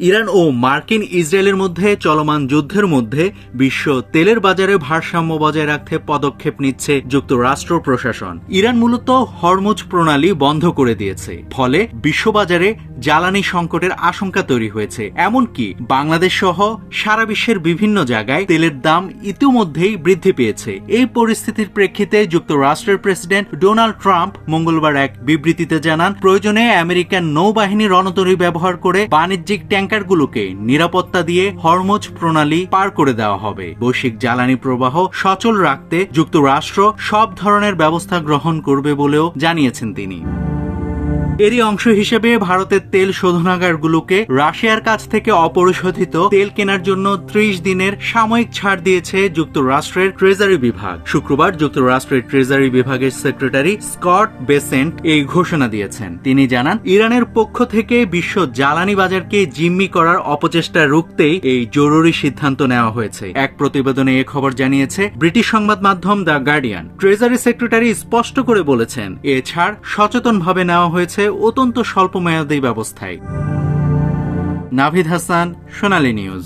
Iran ও মার্কিন ইসরায়েলের মধ্যে চলমান যুদ্ধের মধ্যে বিশ্ব তেলের বাজারে ভারসাম্য বজায় রাখতে পদক্ষেপ নিচ্ছে যুক্তরাষ্ট্র প্রশাসন। ইরান মূলত হরমুজ প্রণালী বন্ধ করে দিয়েছে, ফলে বিশ্ববাজারে জ্বালানি সংকটের আশঙ্কা তৈরি হয়েছে। এমনকি বাংলাদেশ সহ সারা বিশ্বের বিভিন্ন জায়গায় তেলের দাম ইতিমধ্যেই বৃদ্ধি পেয়েছে। এই পরিস্থিতির প্রেক্ষিতে যুক্তরাষ্ট্রের প্রেসিডেন্ট ডোনাল্ড ট্রাম্প মঙ্গলবার এক বিবৃতিতে জানান, প্রয়োজনে আমেরিকান নৌবাহিনী রণতরী ব্যবহার করে বাণিজ্যিক ট্যাঙ্কারগুলোকে নিরাপত্তা দিয়ে হরমুজ প্রণালী পার করে দেওয়া হবে। বৈশ্বিক জ্বালানি প্রবাহ সচল রাখতে যুক্তরাষ্ট্র সব ধরনের ব্যবস্থা গ্রহণ করবে বলেও জানিয়েছেন তিনি। এরই অংশ হিসেবে ভারতের তেল শোধনাগারগুলোকে রাশিয়ার কাছ থেকে অপরিশোধিত তেল কেনার জন্য 30 দিনের সাময়িক ছাড় দিয়েছে যুক্তরাষ্ট্রের ট্রেজারি বিভাগ। শুক্রবার যুক্তরাষ্ট্রের ট্রেজারি বিভাগের সেক্রেটারি স্কট বেসেন্ট এই ঘোষণা দিয়েছেন। তিনি জানান, ইরানের পক্ষ থেকে বিশ্ব জ্বালানি বাজারকে জিম্মি করার অপচেষ্টা রুখতেই এই জরুরি সিদ্ধান্ত নেওয়া হয়েছে। এক প্রতিবেদনে এ খবর জানিয়েছে ব্রিটিশ সংবাদ মাধ্যম দ্য গার্ডিয়ান। ট্রেজারি সেক্রেটারি স্পষ্ট করে বলেছেন, এ ছাড় সচেতনভাবে নেওয়া হয়েছে অত্যন্ত স্বল্পমেয়াদী ব্যবস্থায়। নাভিদ হাসান, সোনালী নিউজ।